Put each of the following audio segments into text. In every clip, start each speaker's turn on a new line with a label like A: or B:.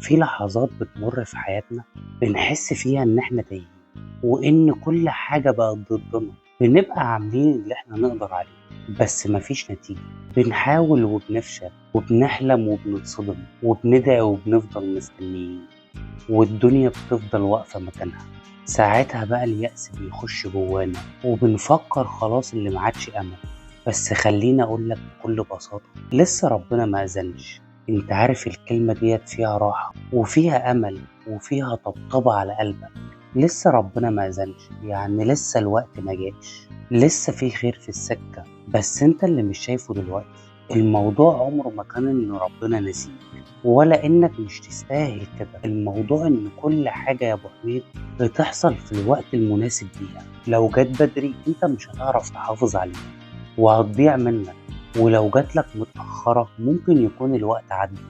A: في لحظات بتمر في حياتنا بنحس فيها إن إحنا تايهين وإن كل حاجة بقت ضدنا. بنبقى عاملين اللي إحنا نقدر عليه بس مفيش نتيجة. بنحاول وبنفشل وبنحلم وبنتصدم وبندعي وبنفضل مستنيين والدنيا بتفضل واقفة مكانها. ساعتها بقى اليأس بيخش جوانا وبنفكر خلاص اللي معادش أمل. بس خليني أقولك بكل بساطة، لسه ربنا ما أذنش. انت عارف الكلمة ديت فيها راحة وفيها أمل وفيها طبطبة على قلبك. لسه ربنا ما أذنش، يعني لسه الوقت ما جاش، لسه في خير في السكة بس انت اللي مش شايفه دلوقتي. الموضوع عمره ما كان ان ربنا نسيك ولا انك مش تستاهل كده. الموضوع ان كل حاجة يا ابو حميد بتحصل في الوقت المناسب ليها. لو جت بدري انت مش هتعرف تحافظ عليها وهتضيع منك، ولو جاتلك متأخرة ممكن يكون الوقت عدى.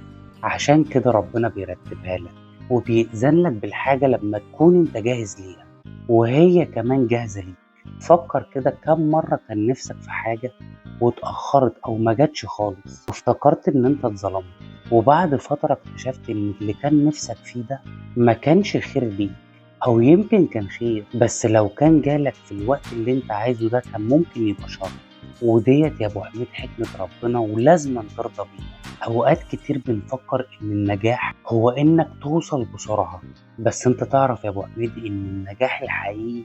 A: عشان كده ربنا بيرتبها لك وبيأذن لك بالحاجة لما تكون انت جاهز ليها وهي كمان جاهزة ليك. فكر كده كم مرة كان نفسك في حاجة واتأخرت أو ما جاتش خالص وافتكرت إن أنت اتظلمت، وبعد فترة اكتشفت إن اللي كان نفسك فيه ده ما كانش خير ليك، أو يمكن كان خير بس لو كان جالك في الوقت اللي أنت عايزه ده كان ممكن يبقى شر. وديت يا أبو حميد حكمة ربنا ولازم ترضى بيها. أوقات كتير بنفكر إن النجاح هو إنك توصل بسرعة، بس أنت تعرف يا أبو حميد إن النجاح الحقيقي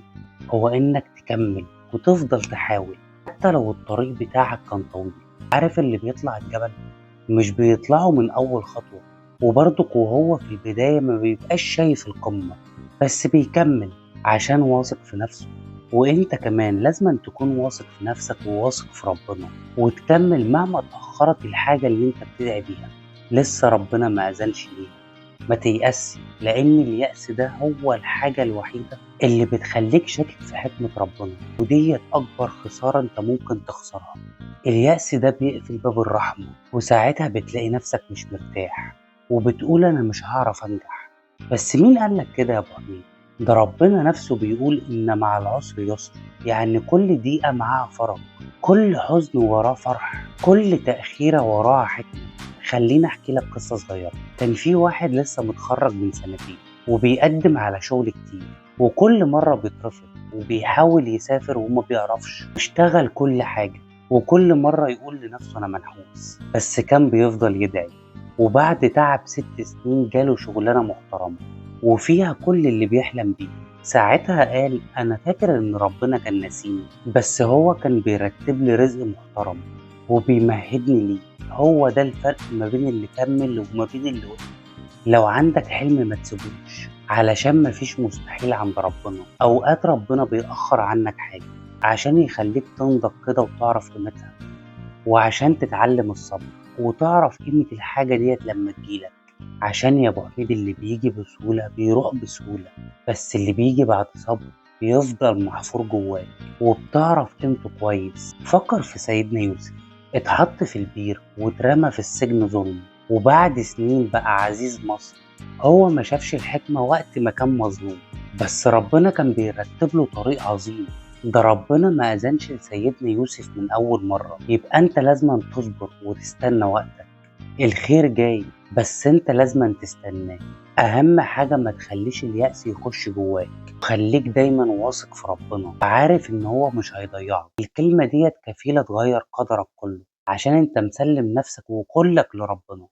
A: هو إنك تكمل وتفضل تحاول حتى لو الطريق بتاعك كان طويل. عارف اللي بيطلع الجبل مش بيطلعه من أول خطوة، وبرضك وهو في البداية ما بيبقاش شايف القمة بس بيكمل عشان واثق في نفسه. وانت كمان لازم تكون واثق في نفسك وواثق في ربنا وتكمل مهما اتأخرت الحاجة اللي انت بتدعي بيها. لسه ربنا ما أذنش ليها. ما تيأسش، لأن اليأس ده هو الحاجة الوحيدة اللي بتخليك شاكك في حكمة ربنا، وديت أكبر خسارة أنت ممكن تخسرها. اليأس ده بيقفل باب الرحمة وساعتها بتلاقي نفسك مش مرتاح وبتقول أنا مش هعرف أنجح. بس مين قالك كده يا أبو حميد؟ ده ربنا نفسه بيقول إن مع العسر يسر، يعني كل دقيقة معاها فرج، كل حزن وراه فرح، كل تأخيرة وراها حكمة. خليني أحكي لك قصة صغيرة. كان في واحد لسه متخرج من سنتين وبيقدم على شغل كتير وكل مرة بيترفض وبيحاول يسافر وما بيعرفش اشتغل كل حاجة وكل مرة يقول لنفسه أنا منحوس، بس كان بيفضل يدعي. وبعد تعب 6 سنين جاله شغلانة محترمة وفيها كل اللي بيحلم بيه. ساعتها قال أنا فاكر إن ربنا كان ناسيني بس هو كان بيرتب لي رزق محترم وبيمهدني ليه. هو ده الفرق ما بين اللي كمل وما بين اللي وقف. لو عندك حلم ما تسيبوش علشان مفيش مستحيل عند ربنا. اوقات ربنا بيأخر عنك حاجة عشان يخليك تنضج كده وتعرف قيمتها، وعشان تتعلم الصبر وتعرف قيمة الحاجة ديت لما تجيلك. عشان يا ابو حميد اللي بيجي بسهولة بيروح بسهولة، بس اللي بيجي بعد صبر بيفضل محفور جواك وبتعرف قيمته كويس. فكر في سيدنا يوسف، اتحط في البير واترمى في السجن ظلم وبعد سنين بقى عزيز مصر. هو ما شافش الحكمة وقت ما كان مظلوم، بس ربنا كان بيرتب له طريق عظيم. ده ربنا ما أذنش لسيدنا يوسف من أول مرة. يبقى أنت لازم تصبر وتستنى وقتك. الخير جاي بس أنت لازم تستناه. أهم حاجة ما تخليش اليأس يخش جواك، خليك دايما واثق في ربنا عارف إن هو مش هيضيعك. الكلمة ديت كفيلة تغير قدرك كله عشان أنت مسلم نفسك وكلك لربنا.